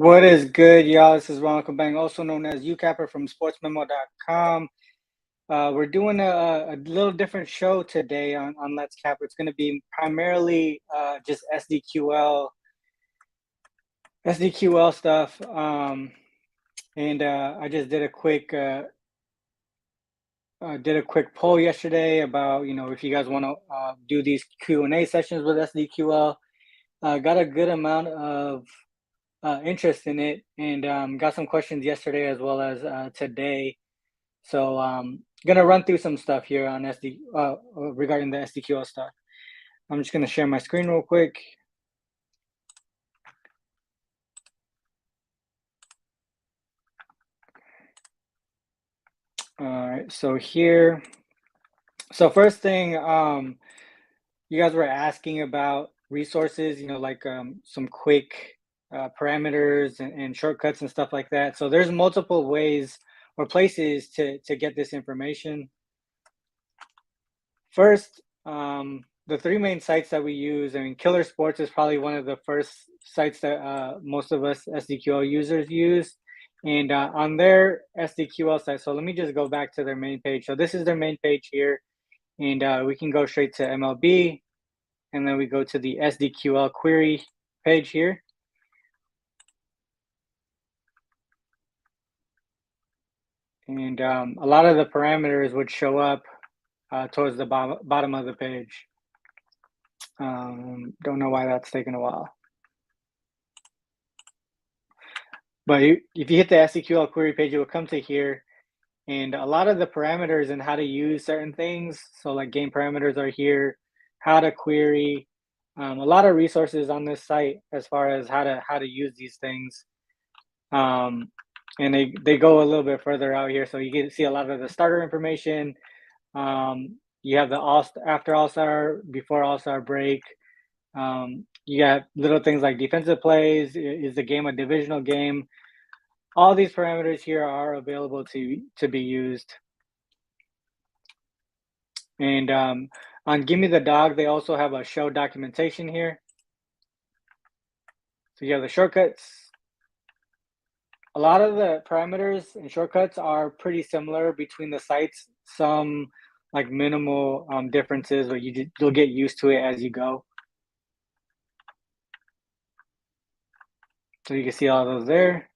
What is good, y'all? This is Ronald, also known as Youcapper from sportsmemo.com. We're doing a little different show today on Let's Cap. It's going to be primarily just SDQL stuff. I just did a quick poll yesterday about, if you guys want to do these Q&A sessions with SDQL. Got a good amount of interest in it, and got some questions yesterday as well as today. So gonna run through some stuff here on regarding the SDQL stuff. I'm just gonna share my screen real quick. All right, so here, so first thing, you guys were asking about resources, like some quick parameters and shortcuts and stuff like that. So there's multiple ways or places to get this information. First, the three main sites that we use, Killer Sports is probably one of the first sites that most of us SDQL users use. And on their SDQL site, so let me just go back to their main page. So this is their main page here. And we can go straight to MLB. And then we go to the SDQL query page here. And a lot of the parameters would show up towards the bottom of the page. Don't know why that's taking a while. But if you hit the SDQL query page, it will come to here. And a lot of the parameters and how to use certain things, so like game parameters are here, how to query, a lot of resources on this site as far as how to use these things. And they go a little bit further out here, so you get to see a lot of the starter information. You have the after All-Star, before All-Star break. You got little things like defensive plays. Is the game a divisional game? All these parameters here are available to be used. And on Give Me the Dog, they also have a show documentation here. So you have the shortcuts. A lot of the parameters and shortcuts are pretty similar between the sites. Some like minimal differences, but you'll get used to it as you go. So you can see all those there.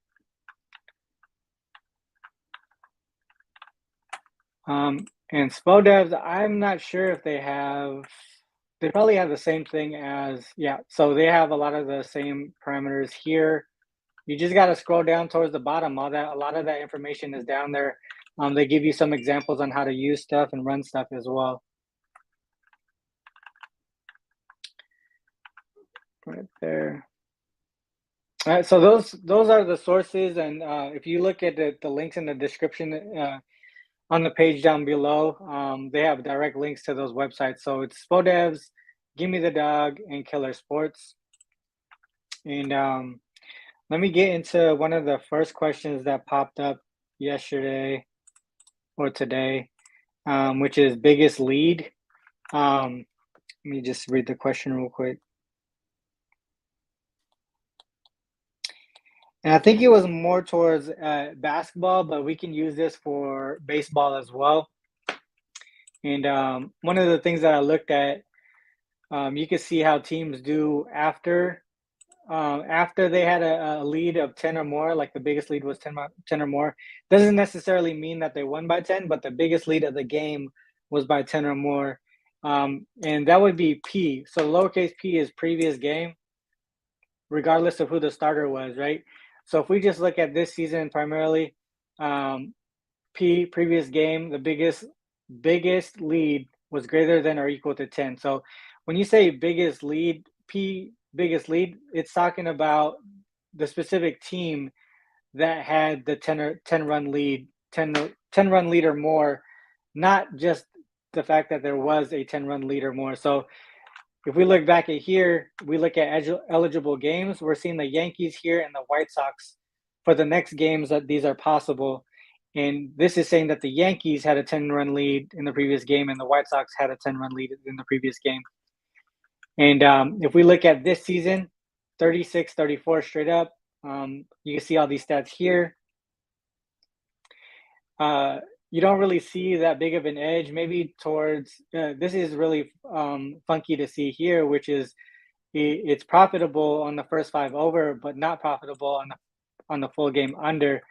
And SPODEVs, I'm not sure if they probably have the same thing as, so they have a lot of the same parameters here. You just got to scroll down towards the bottom. A lot of that information is down there. They give you some examples on how to use stuff and run stuff as well. Right there. All right, so those are the sources, and if you look at the links in the description on the page down below, they have direct links to those websites. So it's SPODEVs, Give Me the Dog, and Killer Sports. And let me get into one of the first questions that popped up yesterday or today, which is biggest lead. Let me just read the question real quick. And I think it was more towards basketball, but we can use this for baseball as well. And one of the things that I looked at, you can see how teams do after they had a lead of 10 or more, like the biggest lead was 10 or more. Doesn't necessarily mean that they won by 10, but the biggest lead of the game was by 10 or more. And that would be P. So lowercase p is previous game, regardless of who the starter was, right? So if we just look at this season primarily, P, previous game, the biggest lead was greater than or equal to 10. So when you say biggest lead, P, biggest lead, it's talking about the specific team that had the 10 run lead, 10 run lead or more, not just the fact that there was a 10 run lead or more. So if we look back at here, we look at eligible games, we're seeing the Yankees here and the White Sox for the next games that these are possible. And this is saying that the Yankees had a 10 run lead in the previous game and the White Sox had a 10 run lead in the previous game. And if we look at this season, 36-34 straight up, You can see all these stats here. You don't really see that big of an edge, maybe towards, this is really funky to see here, which is it's profitable on the first 5 over, but not profitable on the full game under.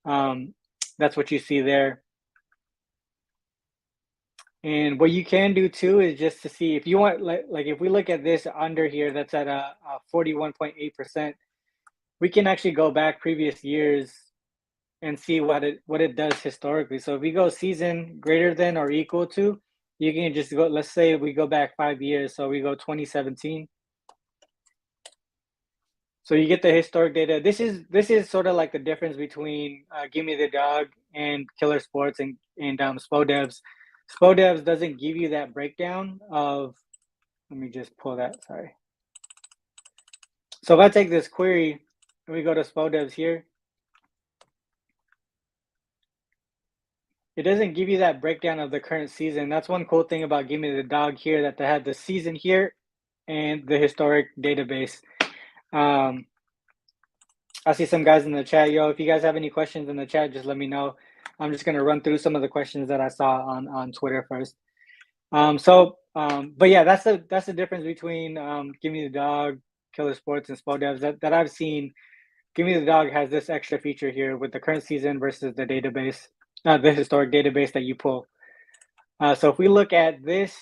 That's what you see there. And what you can do too is just to see if you want, like if we look at this under here, that's at a 41.8%. We can actually go back previous years and see what it does historically. So if we go season greater than or equal to, you can just go, let's say we go back 5 years. So we go 2017. So you get the historic data. This is sort of like the difference between Give Me the Dog and Killer Sports and SPODEVs. SPODEVs doesn't give you that breakdown of, let me just pull that, sorry. So if I take this query and we go to SPODEVs here, it doesn't give you that breakdown of the current season. That's one cool thing about Give Me the Dog here, that they had the season here and the historic database. I see some guys in the chat. Yo, if you guys have any questions in the chat, just let me know. I'm just going to run through some of the questions that I saw on Twitter first. But yeah, that's the difference between Give Me the Dog, Killer Sports, and SPODEVs that I've seen. Give Me the Dog has this extra feature here with the current season versus the database, the historic database that you pull. So if we look at this,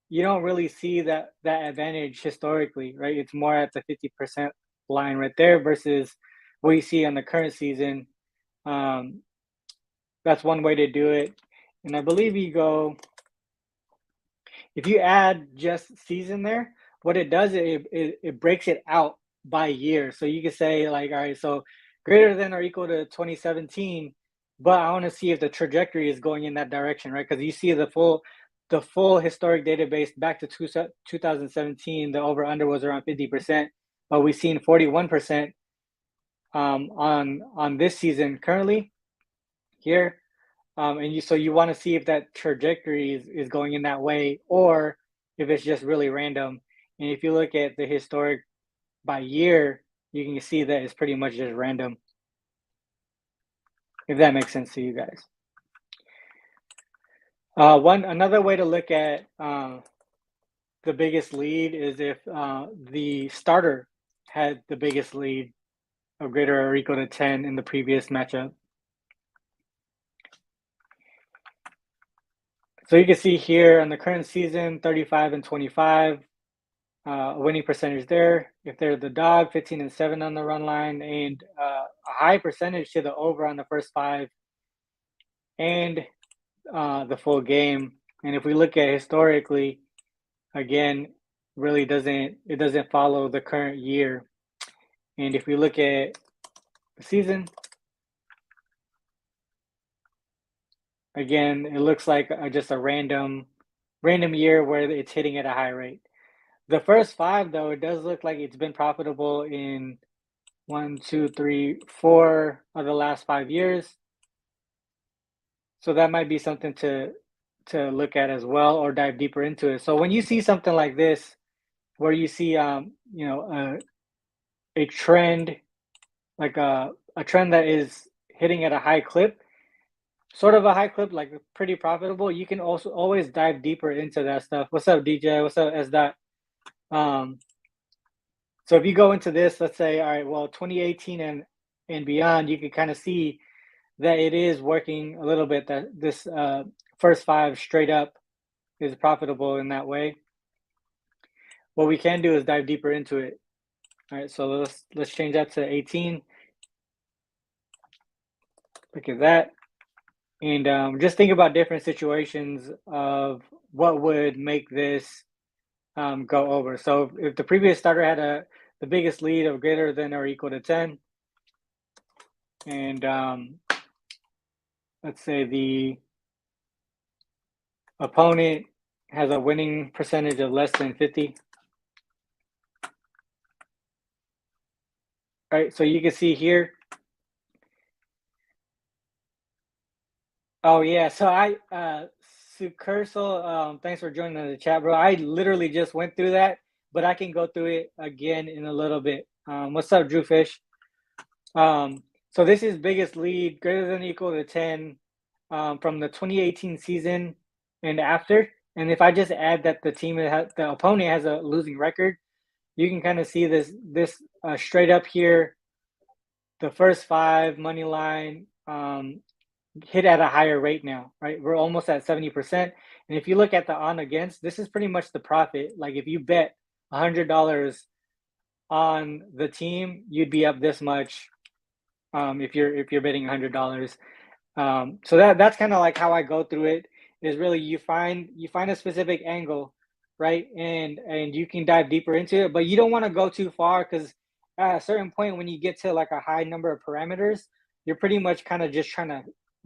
you don't really see that advantage historically, right? It's more at the 50% line right there versus what you see on the current season. That's one way to do it. And I believe you go, if you add just season there, what it does, it breaks it out by year. So you can say like, all right, so greater than or equal to 2017, but I want to see if the trajectory is going in that direction, right? Because you see the full historic database back to 2017, the over under was around 50%, but we've seen 41% on this season currently here. And so you want to see if that trajectory is going in that way, or if it's just really random. And if you look at the historic by year, you can see that it's pretty much just random. If that makes sense to you guys. Another way to look at the biggest lead is if the starter had the biggest lead of greater or equal to 10 in the previous matchup. So you can see here on the current season, 35 and 25, winning percentage there. If they're the dog, 15 and 7 on the run line, and a high percentage to the over on the first 5 and the full game. And if we look at historically, again, really doesn't follow the current year. And if we look at the season, again, it looks like just a random year where it's hitting at a high rate. The first 5, though, it does look like it's been profitable in 1, 2, 3, 4 of the last 5 years. So that might be something to look at as well, or dive deeper into it. So when you see something like this, where you see a trend, like a trend that is hitting at a high clip, sort of a high clip, like pretty profitable, you can also always dive deeper into that stuff. What's up, DJ? What's up, SDOT? So if you go into this, let's say, all right, well, 2018 and beyond, you can kind of see that it is working a little bit, that this first 5 straight up is profitable in that way. What we can do is dive deeper into it. All right, so let's change that to 18. Look at that. And just think about different situations of what would make this go over. So if the previous starter had the biggest lead of greater than or equal to 10, and let's say the opponent has a winning percentage of less than 50. All right, so you can see here. Oh yeah, so Sucursal, thanks for joining the chat, bro. I literally just went through that, but I can go through it again in a little bit. What's up, Drew Fish? So this is biggest lead greater than or equal to 10 from the 2018 season and after. And if I just add that the opponent has a losing record, you can kind of see this straight up here. The first 5 money line hit at a higher rate now, right? We're almost at 70%. And if you look at the on against, this is pretty much the profit. Like if you bet $100 on the team, you'd be up this much if you're betting $100. So that's kind of like how I go through it. Is really you find a specific angle, right? And you can dive deeper into it, but you don't want to go too far because at a certain point when you get to like a high number of parameters, you're pretty much kind of just trying to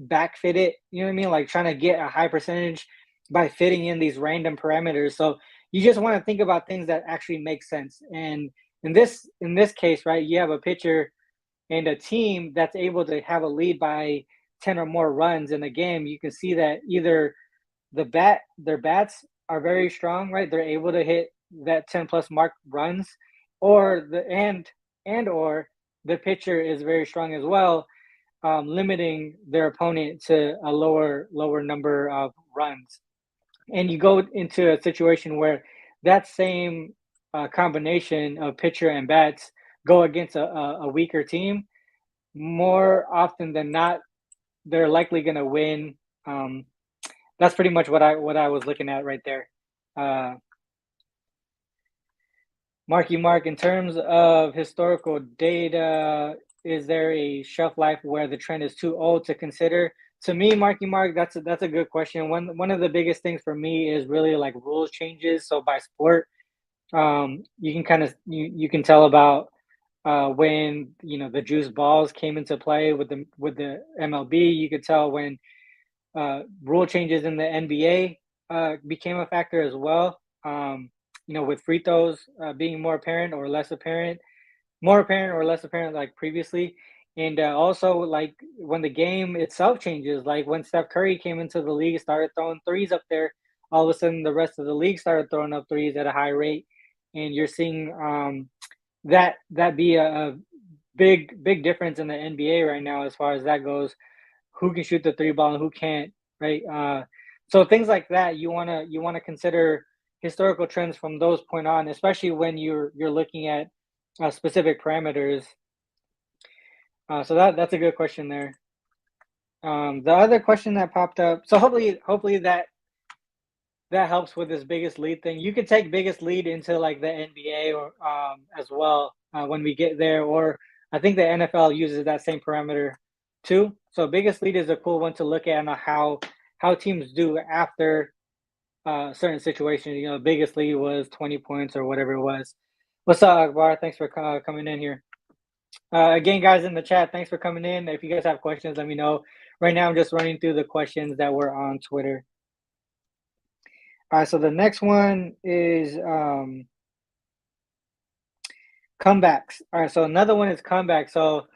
backfit it. You know what I mean? Like trying to get a high percentage by fitting in these random parameters. So you just want to think about things that actually make sense. And in this case, right, you have a pitcher and a team that's able to have a lead by 10 or more runs in a game. You can see that either their bats are very strong, right? They're able to hit that 10 plus mark runs, or or the pitcher is very strong as well, limiting their opponent to a lower number of runs. And you go into a situation where that same combination of pitcher and bats go against a weaker team, more often than not, they're likely going to win. That's pretty much what I was looking at right there. Marky Mark, in terms of historical data, is there a shelf life where the trend is too old to consider? To me, Marky Mark, that's a good question. One of the biggest things for me is really like rules changes. So by sport, you can kind of you can tell about when the juice balls came into play with the MLB. You could tell when rule changes in the NBA became a factor as well. With free throws being more apparent or less apparent like previously. And also, like when the game itself changes, like when Steph Curry came into the league, started throwing threes up there, all of a sudden the rest of the league started throwing up threes at a high rate. And you're seeing that be a big difference in the NBA right now as far as that goes. Who can shoot the three ball and who can't, right? So things like that you wanna consider historical trends from those point on, especially when you're looking at specific parameters. So that's a good question there. The other question that popped up. So hopefully that helps with this biggest lead thing. You could take biggest lead into like the NBA or as well when we get there, or I think the NFL uses that same parameter too. So biggest lead is a cool one to look at on how teams do after certain situations. Biggest lead was 20 points or whatever it was. What's up, Akbar? Thanks for coming in here. Again, guys in the chat, thanks for coming in. If you guys have questions, let me know. Right now, I'm just running through the questions that were on Twitter. All right, so the next one is comebacks. All right, so another one is comeback. So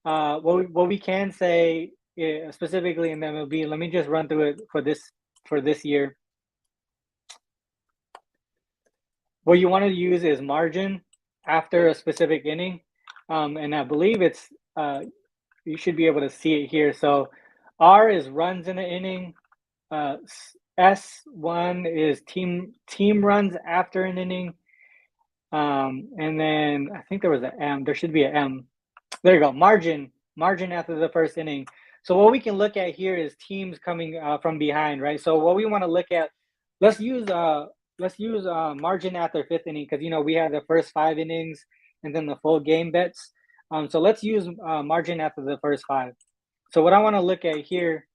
what we can say specifically in the MLB, let me just run through it for this year. What you want to use is margin after a specific inning, and I believe it's you should be able to see it here. So R is runs in an inning. S1 is team runs after an inning. And then I think there was an M. There should be an M. There you go. Margin after the first inning. So what we can look at here is teams coming from behind, right? So what we want to look at, let's use margin after fifth inning because we have the first 5 innings and then the full game bets. So let's use margin after the first 5. So what I want to look at here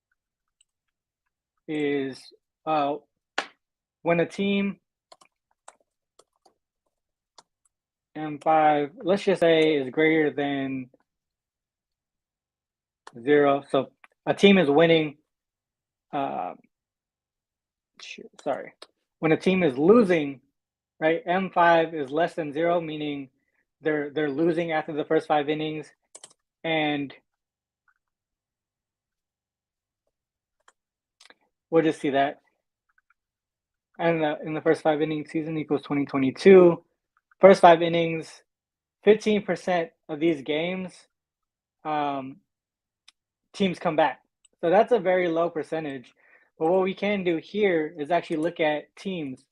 is when a team M5, let's just say, is greater than 0. So a team is winning. When a team is losing, right? M5 is less than 0, meaning they're losing after the first 5 innings, and we'll just see that. And in the first 5 innings, season equals 2022. First 5 innings, 15% of these games teams come back. So that's a very low percentage. But what we can do here is actually look at teams.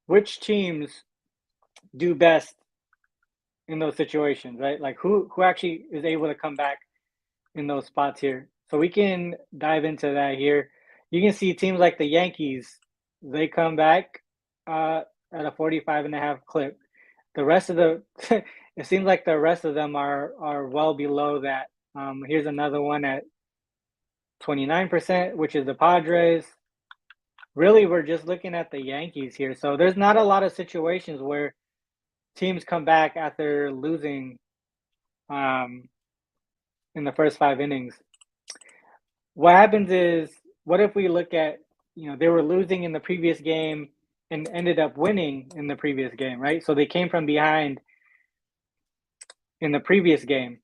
Which teams do best in those situations, right? Like who actually is able to come back in those spots here. So we can dive into that here. You can see teams like the Yankees, they come back at a 45.5 clip. The rest of the, it seems like the rest of them are well below that. Here's another one at 29%, which is the Padres. Really, we're just looking at the Yankees here. So there's not a lot of situations where teams come back after losing in the first 5 innings. What happens is, what if we look at, they were losing in the previous game and ended up winning in the previous game, right? So they came from behind in the previous game.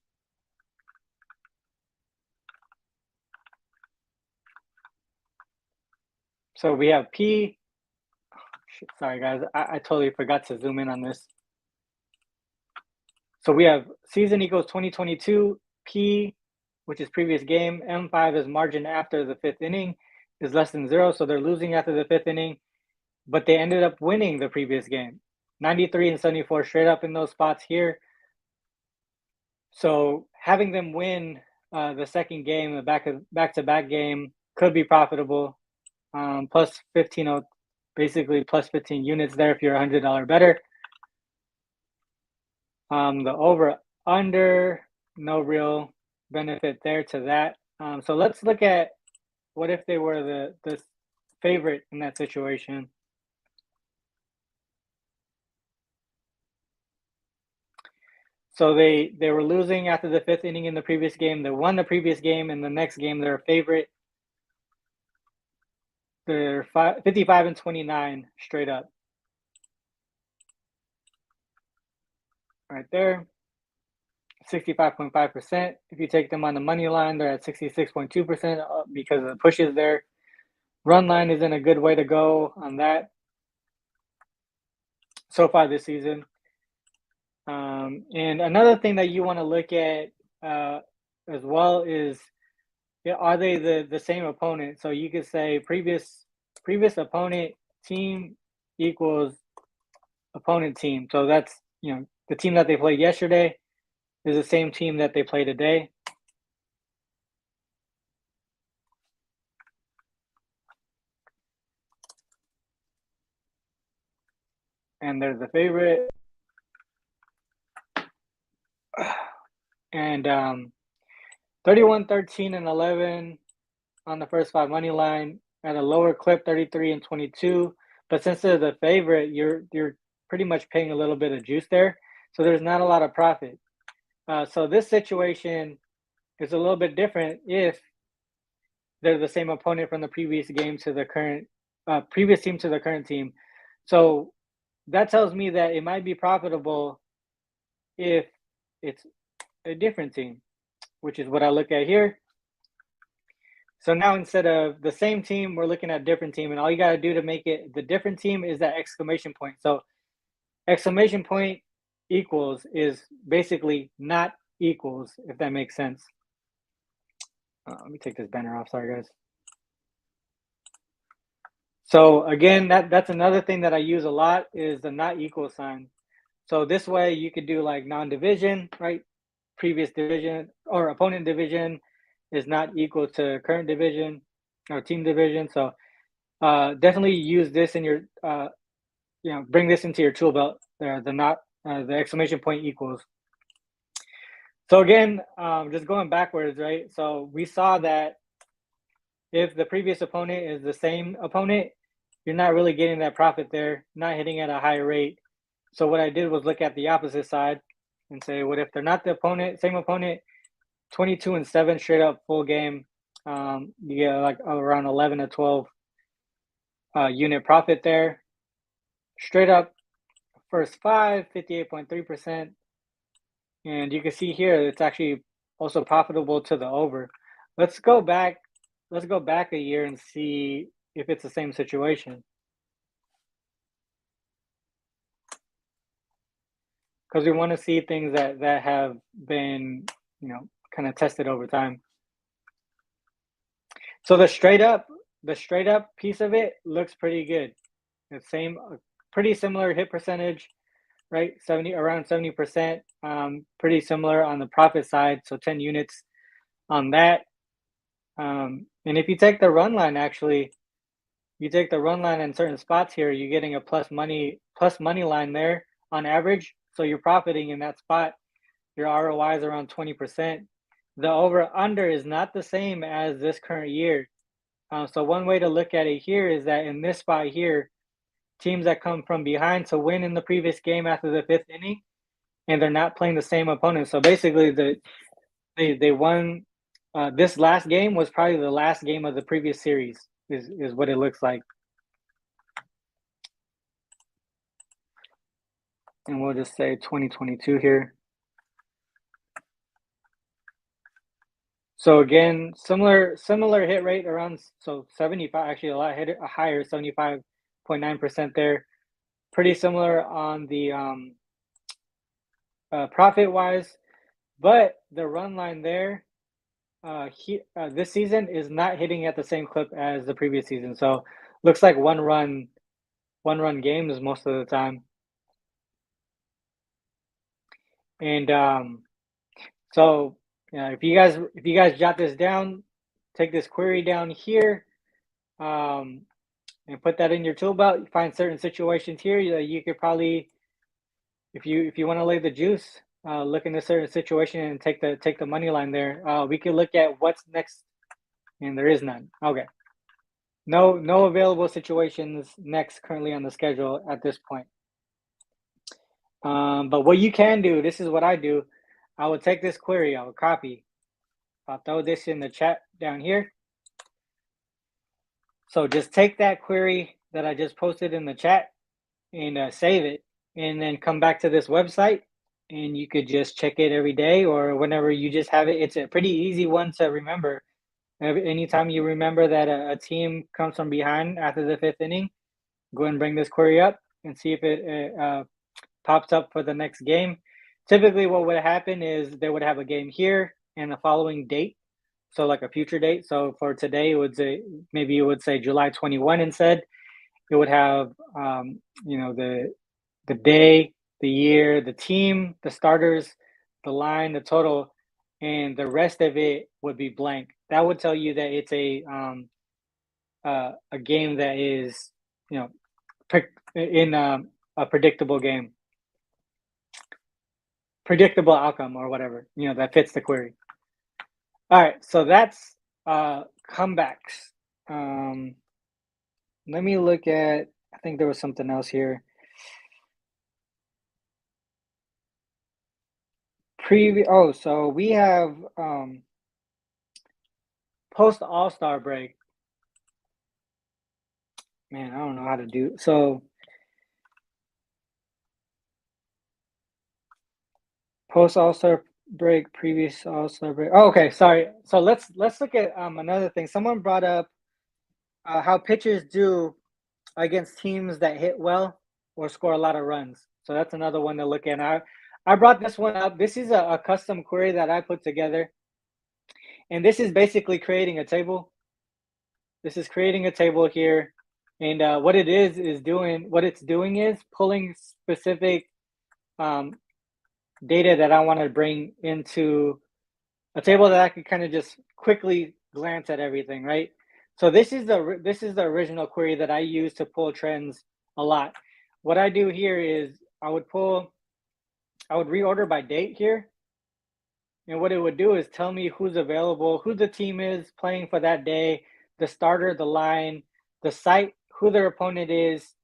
So we have P. Sorry, guys. I totally forgot to zoom in on this. So we have season equals 2022. P, which is previous game. M5 is margin after the 5th inning, is less than 0. So they're losing after the 5th inning, but they ended up winning the previous game. 93 and 74 straight up in those spots here. So having them win the second game, the back-to-back game, could be profitable. Plus 15, basically plus 15 units there if you're $100 better. The over/under, no real benefit there to that. So let's look at what if they were the favorite in that situation. So they were losing after the 5th inning in the previous game. They won the previous game, and the next game they're a favorite. They're 55 and 29 straight up. Right there. 65.5%. If you take them on the money line, they're at 66.2% because of the pushes there. Run line isn't a good way to go on that so far this season. And another thing that you want to look at as well is, are they the same opponent? So you could say previous opponent team equals opponent team. So that's, the team that they played yesterday is the same team that they play today. And there's the favorite. And 31, 13, and 11 on the first 5 money line at a lower clip, 33 and 22. But since they're the favorite, you're pretty much paying a little bit of juice there. So there's not a lot of profit. So this situation is a little bit different if they're the same opponent from the previous game to the current previous team to the current team. So that tells me that it might be profitable if it's a different team, which is what I look at here. So now instead of the same team, we're looking at a different team, and all you got to do to make it the different team is that exclamation point. So exclamation point equals is basically not equals, if that makes sense. Let me take this banner off. Sorry, guys. So again, that's another thing that I use a lot is the not equal sign. So this way you could do like non-division, right? Previous division or opponent division is not equal to current division or team division. So definitely use this in your, bring this into your tool belt there, the exclamation point equals. So again, just going backwards, right? So we saw that if the previous opponent is the same opponent, you're not really getting that profit there, not hitting at a high rate. So what I did was look at the opposite side and say, what if they're not the same opponent, 22 and 7 straight up full game, you get like around 11 to 12 unit profit there. Straight up first 5, 58.3%. And you can see here, it's actually also profitable to the over. Let's go back a year and see if it's the same situation. because we want to see things that have been, kind of tested over time. So the straight up piece of it looks pretty good. The same, pretty similar hit percentage, right? Around 70%. Pretty similar on the profit side, so 10 units on that. And if you take the run line, actually, you take the run line in certain spots here, you're getting a plus money line there on average. So you're profiting in that spot. Your ROI is around 20%. The over under is not the same as this current year. So one way to look at it here is that in this spot here, teams that come from behind to win in the previous game after the 5th inning, and they're not playing the same opponent. So basically, they won. This last game was probably the last game of the previous series. Is what it looks like. And we'll just say 2022 here. So again, similar hit rate around 75, actually a higher 75.9% there. Pretty similar on the profit wise, but the run line there this season is not hitting at the same clip as the previous season. So looks like one run games most of the time. And so if you guys jot this down, take this query down here, and put that in your tool belt. You find certain situations here you could probably, if you want to lay the juice, look in a certain situation and take the money line there. We could look at what's next, and there is none. Okay, no available situations next currently on the schedule at this point. But what you can do, this is what I do. I would take this query, I would copy, I'll throw this in the chat down here. So just take that query that I just posted in the chat and save it, and then come back to this website, and you could just check it every day or whenever you just have it. It's a pretty easy one to remember. Anytime you remember that a team comes from behind after the 5th inning, go and bring this query up and see if it pops up for the next game. Typically what would happen is they would have a game here and the following date, so like a future date. So for today, it would say, maybe it would say July 21 instead. It would have the day, the year, the team, the starters, the line, the total, and the rest of it would be blank. That would tell you that it's a game that is in a predictable game, predictable outcome, or whatever that fits the query. All right, so that's comebacks. Let me look at, I think there was something else here. So we have post All-Star break. Man, I don't know how to do so. Post All-Star break, previous All-Star break. Oh, okay, sorry. So let's look at another thing. Someone brought up how pitchers do against teams that hit well or score a lot of runs. So that's another one to look at. I brought this one up. This is a custom query that I put together, and this is basically creating a table. This is creating a table here, and what it's doing is pulling specific data that I want to bring into a table that I can kind of just quickly glance at everything, right? So this is the original query that I use to pull trends a lot. What I do here is I would reorder by date here, and what it would do is tell me who's available, who the team is playing for that day, the starter, the line, the site, who their opponent is,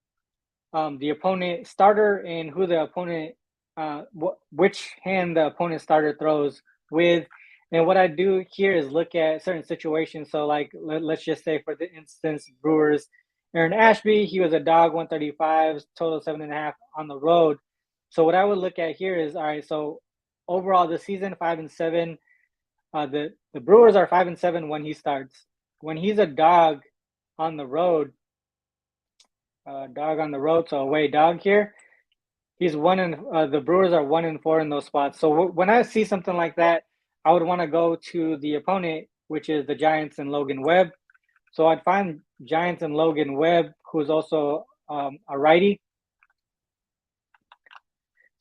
the opponent starter, and who the opponent, which hand the opponent starter throws with. And what I do here is look at certain situations. So like, let's just say for the instance, Brewers, Aaron Ashby, he was a dog, 135, total 7.5 on the road. So what I would look at here is, all right, so overall this season, 5-7, the Brewers are 5-7 when he starts. When he's a dog on the road, so away dog here, He's the Brewers are 1-4 in those spots. So when I see something like that, I would want to go to the opponent, which is the Giants and Logan Webb. So I'd find Giants and Logan Webb, who's also a righty.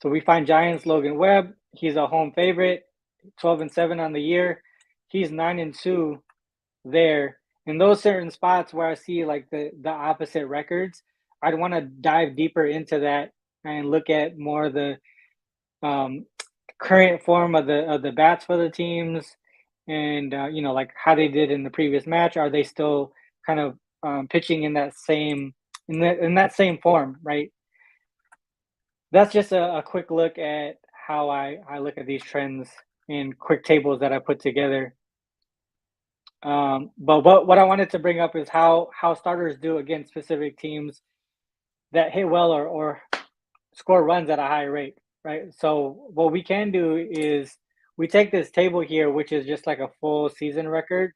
So we find Giants Logan Webb. He's a home favorite, 12-7 on the year. He's 9-2 there. In those certain spots where I see like the opposite records, I'd want to dive deeper into that and look at more of the current form of the bats for the teams, and like how they did in the previous match. Are they still kind of pitching in that same form, right? That's just a quick look at how I look at these trends in quick tables that I put together. But what I wanted to bring up is how starters do against specific teams that hit well or score runs at a high rate, right? So what we can do is we take this table here, which is just like a full season record,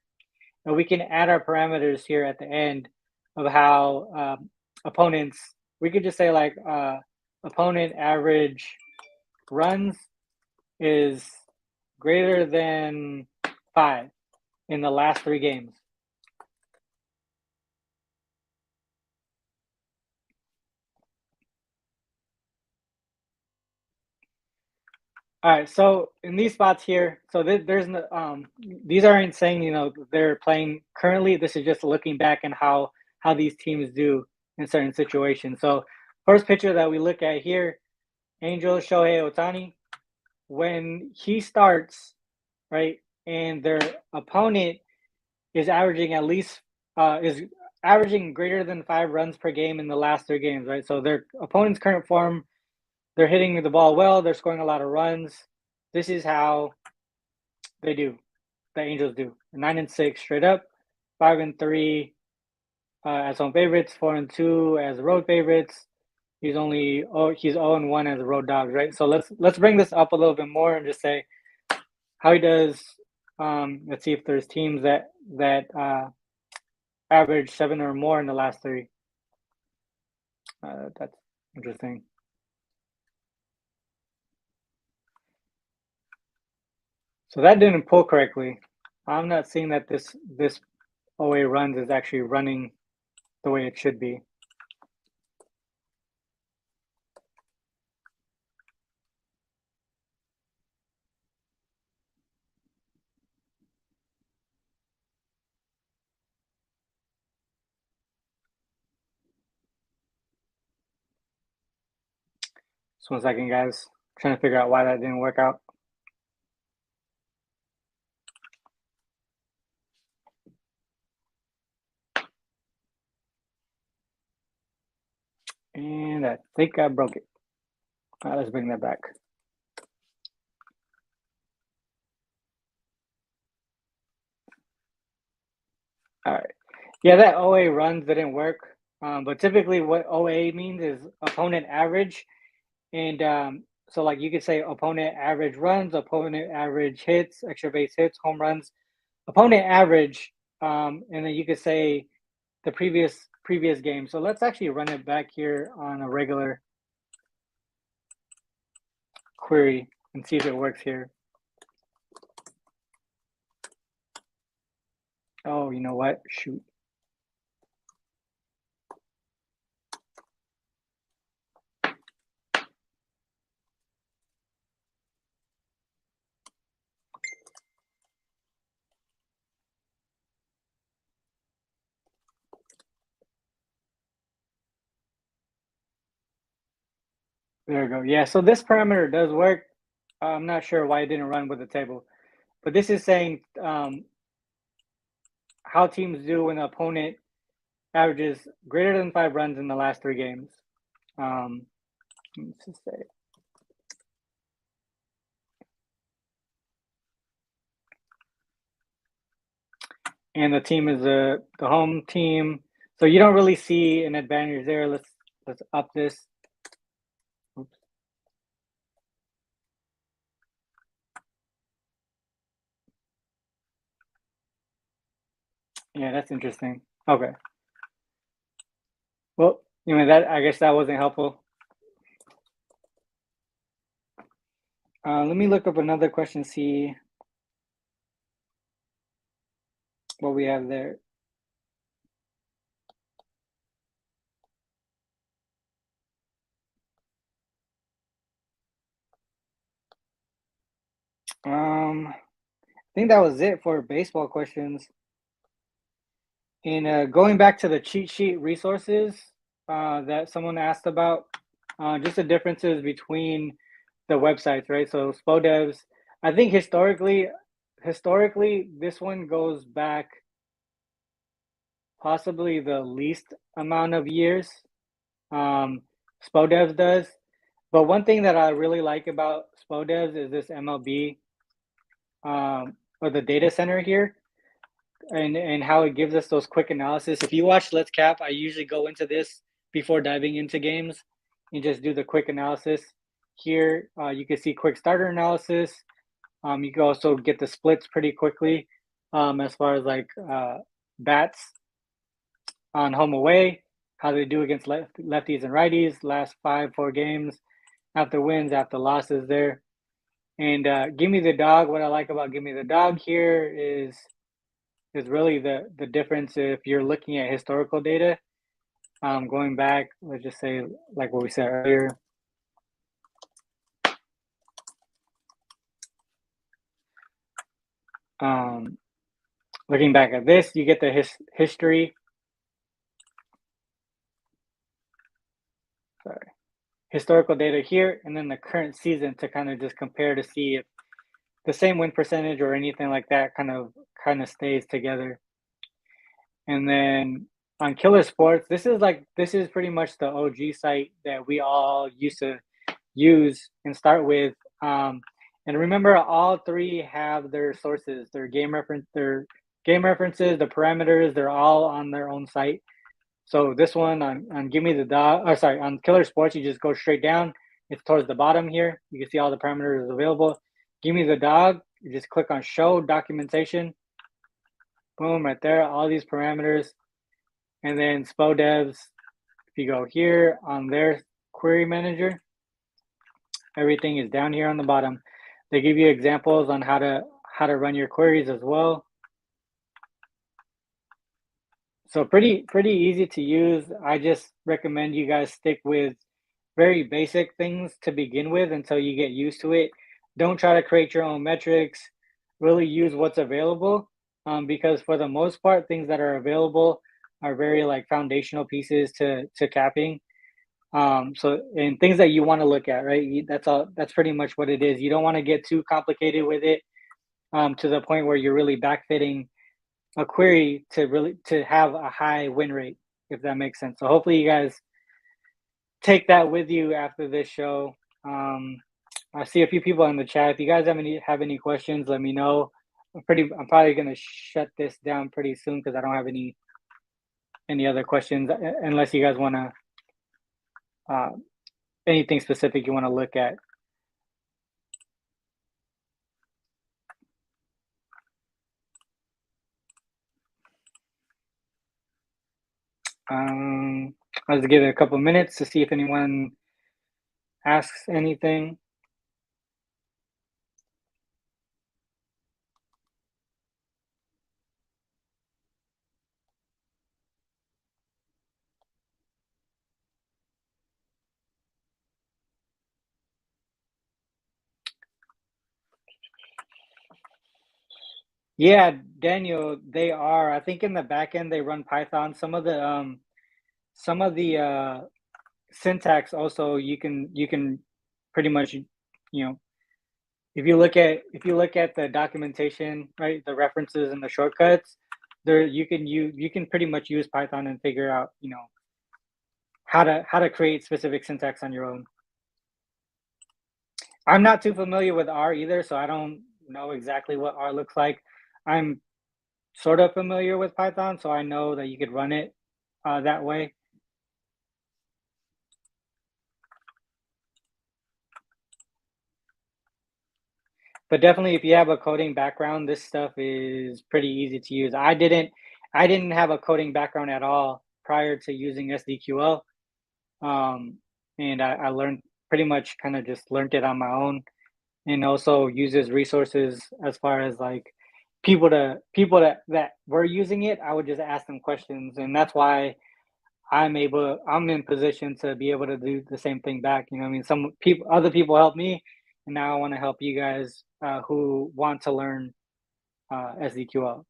and we can add our parameters here at the end of how opponents. We could just say like opponent average runs is greater than 5 in the last 3 games. All right, so in these spots here, so there's no these aren't saying they're playing currently. This is just looking back and how these teams do in certain situations. So first pitcher that we look at here, Angels Shohei Ohtani, when he starts, right, and their opponent is averaging is averaging greater than 5 runs per game in the last 3 games, right? So their opponent's current form, they're hitting the ball well, they're scoring a lot of runs. This is how they do. The Angels do 9-6 straight up, 5-3 as home favorites, 4-2 as road favorites. He's 0-1 as road dogs, right? So let's bring this up a little bit more and just say how he does. Let's see if there's teams that average 7 or more in the last 3. That's interesting. So that didn't pull correctly. I'm not seeing that this OA runs is actually running the way it should be. Just 1 second, guys. I'm trying to figure out why that didn't work out. And I think I broke it. All right, let's bring that back. All right. Yeah, that OA runs didn't work. But typically what OA means is opponent average. And so like you could say opponent average runs, opponent average hits, extra base hits, home runs, opponent average, and then you could say the previous game. So let's actually run it back here on a regular query and see if it works here. Oh, you know what? Shoot. There we go. Yeah, so this parameter does work. I'm not sure why it didn't run with the table, but this is saying how teams do when the opponent averages greater than 5 runs in the last 3 games. Let's just say. And the team is the home team, so you don't really see an advantage there. Let's up this. Oops. Yeah, that's interesting. Okay. Well, that I guess that wasn't helpful. Let me look up another question, see what we have there. I think that was it for baseball questions. And going back to the cheat sheet resources that someone asked about, just the differences between the websites, right? So SPODEVs, I think historically, this one goes back possibly the least amount of years. SPODEVs does. But one thing that I really like about SPODEVs is this MLB or the data center here, and how it gives us those quick analysis. If you watch Let's Cap, I usually go into this before diving into games and just do the quick analysis. Here, you can see quick starter analysis. You can also get the splits pretty quickly as far as like bats on home away, how they do against lefties and righties, last 4 games, after wins, after losses there. And Give Me the Dog, what I like about Give Me the Dog here is really the difference if you're looking at historical data. Going back, let's just say, like what we said earlier. Looking back at this, you get the history. Sorry. Historical data here, and then the current season to kind of just compare to see if the same win percentage or anything like that kind of stays together. And then on Killer Sports, this is pretty much the OG site that we all used to use and start with. And remember, all three have their sources, their game references, the parameters. They're all on their own site. So this one on Give Me the Dog, on Killer Sports, you just go straight down. It's towards the bottom here. You can see all the parameters available. Give Me the Dog, you just click on Show Documentation. Boom, right there, all these parameters. And then SPODEVs, if you go here on their query manager, everything is down here on the bottom. They give you examples on how to run your queries as well. So pretty easy to use. I just recommend you guys stick with very basic things to begin with until you get used to it. Don't try to create your own metrics. Really use what's available, because for the most part, things that are available are very like foundational pieces to capping. So and things that you want to look at, right? That's all. That's pretty much what it is. You don't want to get too complicated with it, to the point where you're really backfitting a query to have a high win rate, if that makes sense. So hopefully you guys take that with you after this show. I see a few people in the chat. If you guys have any questions, let me know. I'm probably gonna shut this down pretty soon because I don't have any other questions, unless you guys want to anything specific you want to look at. I'll just give it a couple minutes to see if anyone asks anything. Yeah, Daniel, they are. I think in the back end they run Python. Some of the syntax also you can pretty much, if you look at the documentation, right, the references and the shortcuts, there you can pretty much use Python and figure out, how to create specific syntax on your own. I'm not too familiar with R either, so I don't know exactly what R looks like. I'm sort of familiar with Python, so I know that you could run it that way. But definitely, if you have a coding background, this stuff is pretty easy to use. I didn't have a coding background at all prior to using SDQL, and I learned pretty much kind of just learned it on my own. and also uses resources as far as like people that were using it. I would just ask them questions, and that's why I'm in position to be able to do the same thing back. You know what I mean? Other people help me, and now I want to help you guys who want to learn SDQL.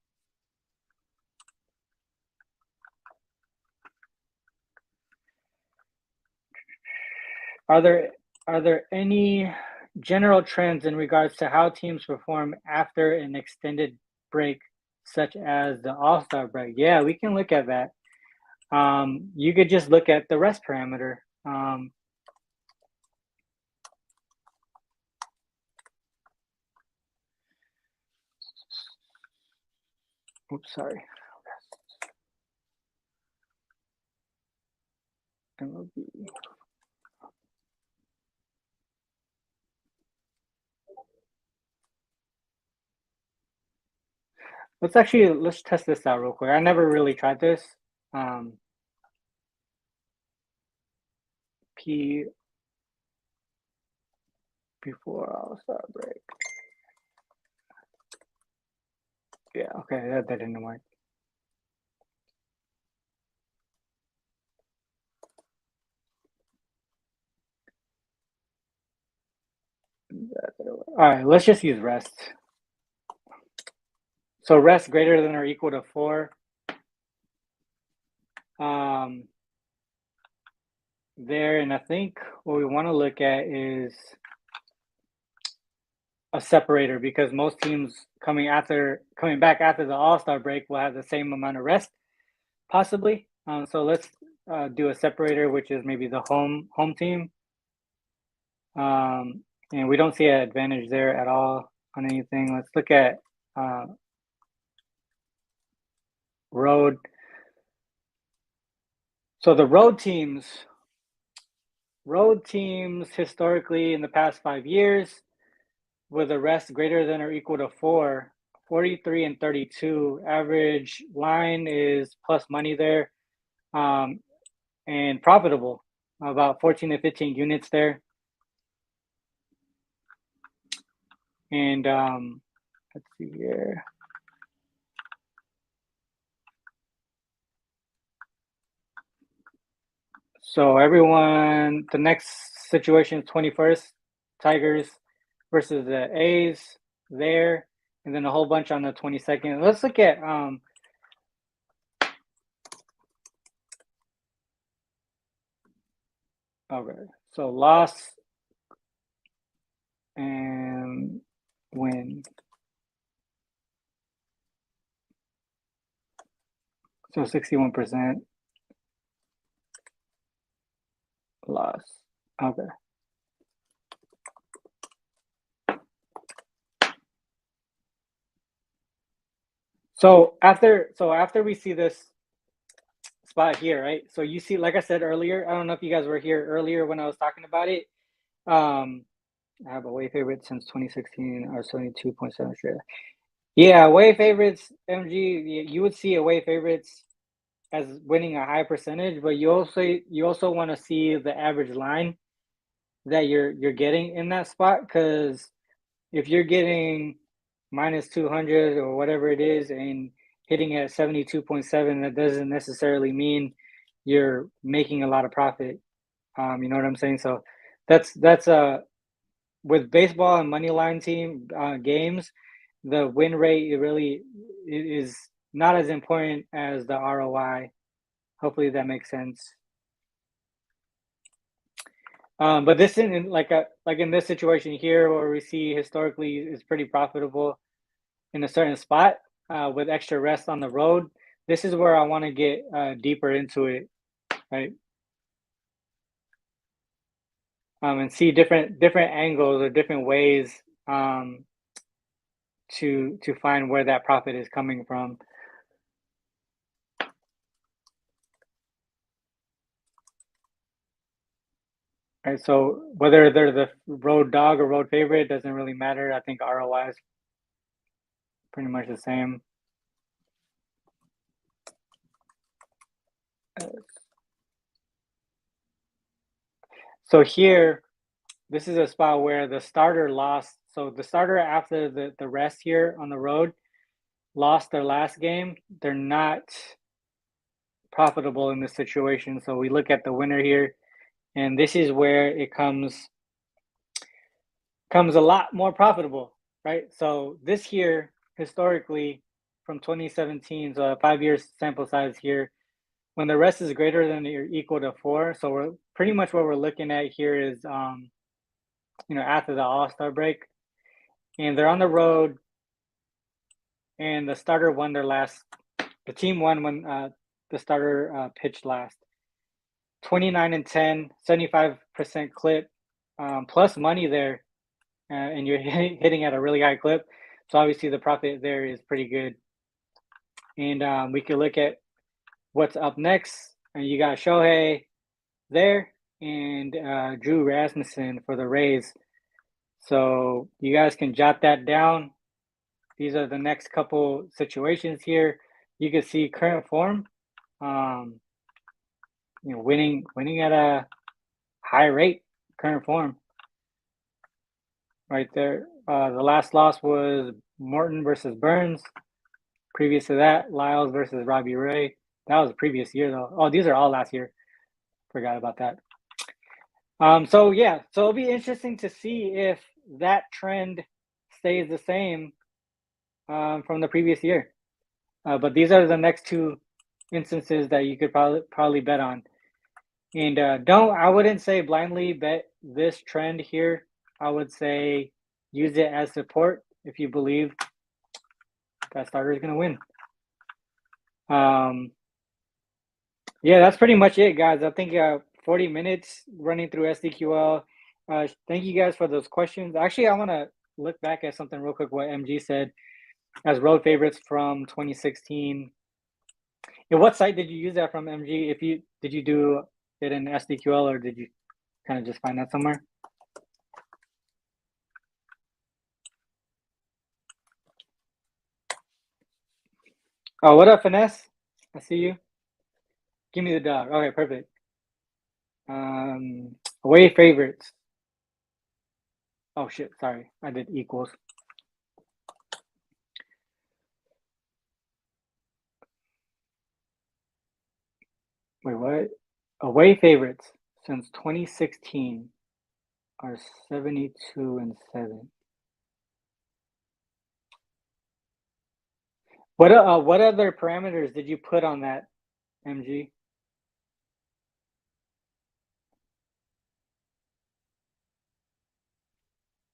Are there are there any general trends in regards to how teams perform after an extended break, such as the All-Star break? Yeah, we can look at that. You could just look at the rest parameter. Oops, sorry. MLB. Let's test this out real quick. I never really tried this. P before All-Star break. Yeah, okay, that didn't work. All right, let's just use rest. So rest greater than or equal to 4. There, and I think what we want to look at is a separator, because most teams coming back after the All-Star break will have the same amount of rest, possibly. So let's do a separator, which is maybe the home team. And we don't see an advantage there at all on anything. Let's look at road. So the road teams historically in the past 5 years, with a rest greater than or equal to 4, 43 and 32. Average line is plus money there, and profitable, about 14 to 15 units there. And let's see here. So everyone, the next situation is 21st, Tigers versus the A's there, and then a whole bunch on the 22nd. Let's look at okay, so loss and win. So 61% loss. Okay. So after we see this spot here, right? So you see, like I said earlier, I don't know if you guys were here earlier when I was talking about it. I have away favorite since 2016 or 72.7 straight. Yeah, away favorites, MG, you would see away favorites as winning a high percentage, but you also want to see the average line that you're getting in that spot, because if you're getting minus 200 or whatever it is and hitting at 72.7, that doesn't necessarily mean you're making a lot of profit. You know what I'm saying? So that's with baseball and money line team games, the win rate really is not as important as the ROI. Hopefully that makes sense. But this in like in this situation here, where we see historically is pretty profitable in a certain spot with extra rest on the road. This is where I want to get deeper into it, right? And see different angles or different ways to find where that profit is coming from. Right, so whether they're the road dog or road favorite doesn't really matter. I think ROI is pretty much the same. So here, this is a spot where the starter lost So the starter after the rest here on the road lost their last game. They're not profitable in this situation. So we look at the winner here, and this is where it comes a lot more profitable, right? So this here, historically, from 2017, so a 5-year sample size here, when the rest is greater than or equal to 4, so we're pretty much what we're looking at here is, after the All-Star break, and they're on the road, and the starter won the team won when the starter pitched last. 29-10, 75% clip, plus money there, and you're hitting at a really high clip. So obviously the profit there is pretty good. And we can look at what's up next. And you got Shohei there and Drew Rasmussen for the Rays. So you guys can jot that down. These are the next couple situations here. You can see current form, winning at a high rate, current form. Right there. The last loss was Morton versus Burns. Previous to that, Lyles versus Robbie Ray. That was the previous year, though. Oh, these are all last year. Forgot about that. So it'll be interesting to see if that trend stays the same from the previous year. But these are the next two instances that you could probably bet on. And I wouldn't say blindly bet this trend here. I would say use it as support if you believe that starter is going to win. That's pretty much it, guys. I think 40 minutes running through SDQL. Thank you guys for those questions. Actually, I want to look back at something real quick, what MG said as road favorites from 2016. And what site did you use that from, MG? Did you do it in SDQL or did you kind of just find that somewhere? Oh, what up, Finesse? I see you. Give me the dog. Okay, perfect. Away favorites. Oh shit, sorry. I did equals. Wait, what? Away favorites since 2016 are 72-7. What other parameters did you put on that, MG?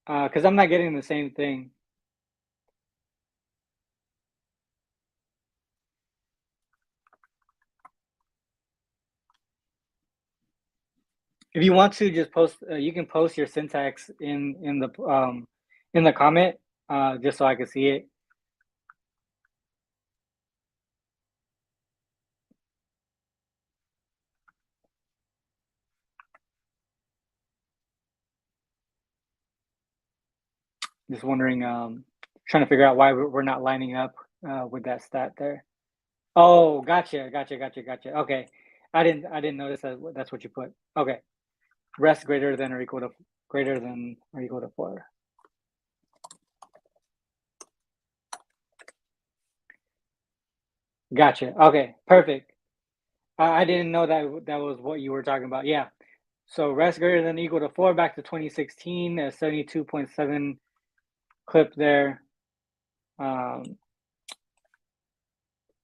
Because I'm not getting the same thing. If you want to, just post. You can post your syntax in the comment, just so I can see it. Just wondering, trying to figure out why we're not lining up with that stat there. Oh, gotcha. Okay, I didn't notice that's what you put. Okay, rest greater than or equal to 4. Gotcha. Okay, perfect. I didn't know that was what you were talking about. Yeah. So rest greater than or equal to 4 back to 2016, a 72.7 clip there.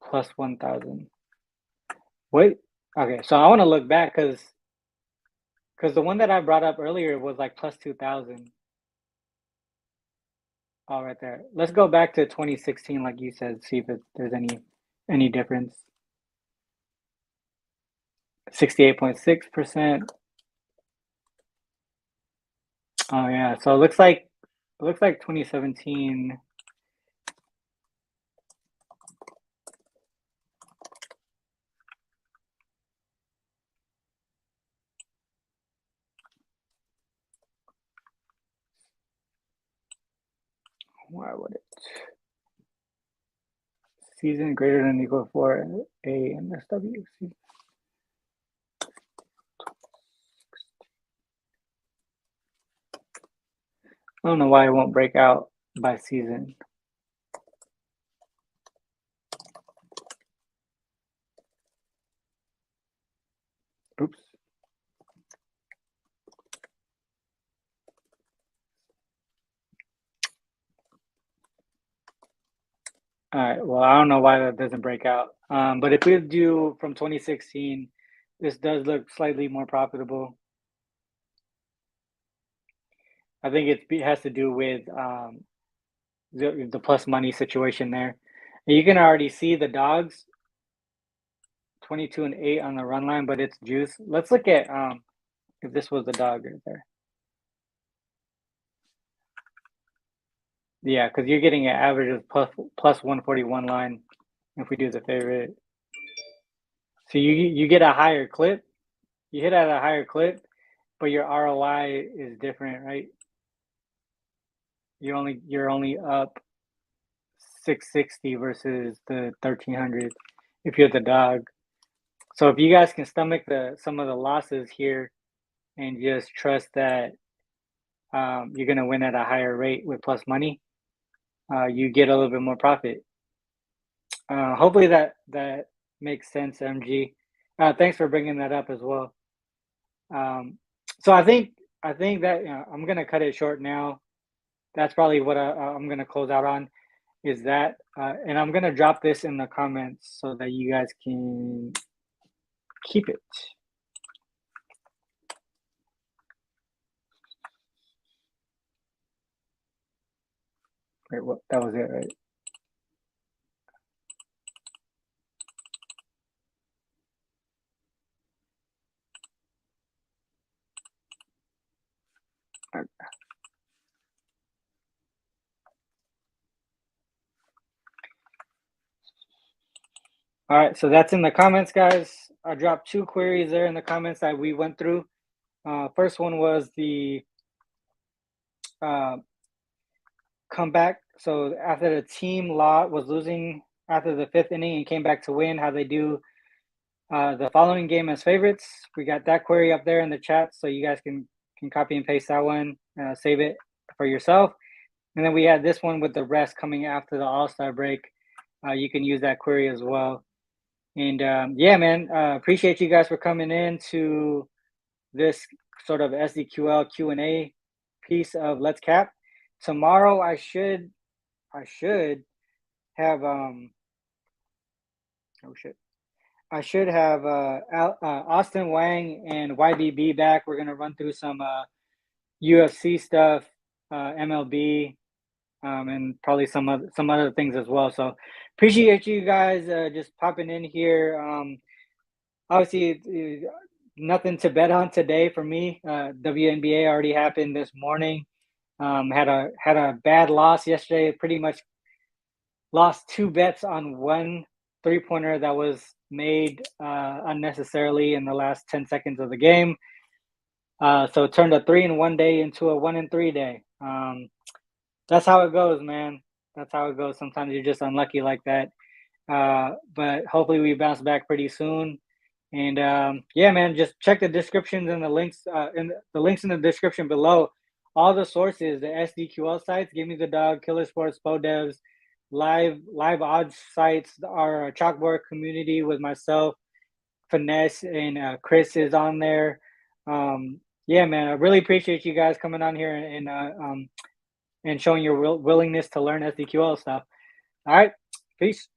Plus 1,000. Wait. Okay, so I want to look back because the one that I brought up earlier was like plus 2,000. Oh, right there. Let's go back to 2016, like you said, see if there's any difference. 68.6%. Oh yeah, so it looks like 2017. Why would it? Season greater than or equal to 4 A MSW. I don't know why it won't break out by season. Oops. All right. Well, I don't know why that doesn't break out. But if we do from 2016, this does look slightly more profitable. I think it has to do with the plus money situation there. And you can already see the dogs 22-8 on the run line, but it's juice. Let's look at if this was the dog right there. Yeah, because you're getting an average of plus 141 line if we do the favorite. So you get a higher clip. You hit at a higher clip, but your ROI is different, right? You're only up 660 versus the 1300 if you're the dog. So if you guys can stomach some of the losses here and just trust that you're gonna win at a higher rate with plus money, you get a little bit more profit. Hopefully that makes sense, MG. Thanks for bringing that up as well. So I think that I'm gonna cut it short now. That's probably what I'm gonna close out on. Is that, and I'm gonna drop this in the comments so that you guys can keep it. Wait, what? That was it, right? All right, so that's in the comments, guys. I dropped 2 queries there in the comments that we went through. First one was the comeback. So after the team was losing after the 5th inning and came back to win, how they do the following game as favorites. We got that query up there in the chat, so you guys can copy and paste that one, save it for yourself. And then we had this one with the rest coming after the All-Star break. You can use that query as well. And yeah, man, appreciate you guys for coming in to this sort of SDQL Q&A piece of Let's Cap. Tomorrow I should have I should have Austin Wang and YBB back. We're gonna run through some UFC stuff, MLB, and probably some other things as well. So appreciate you guys just popping in here. Obviously, nothing to bet on today for me. WNBA already happened this morning. Had a bad loss yesterday. Pretty much lost 2 bets on 1 3-pointer that was made unnecessarily in the last 10 seconds of the game. So it turned a 3-in-1 day into a 1-in-3 day. That's how it goes, man. That's how it goes. Sometimes you're just unlucky like that. But hopefully we bounce back pretty soon. And yeah, man, just check the descriptions and the links in the description below. All the sources, the SDQL sites, Give Me the Dog, Killer Sports, Podevs, live odds sites, our chalkboard community with myself, Finesse, and Chris is on there. Yeah, man, I really appreciate you guys coming on here and showing your willingness to learn SDQL stuff. All right, peace.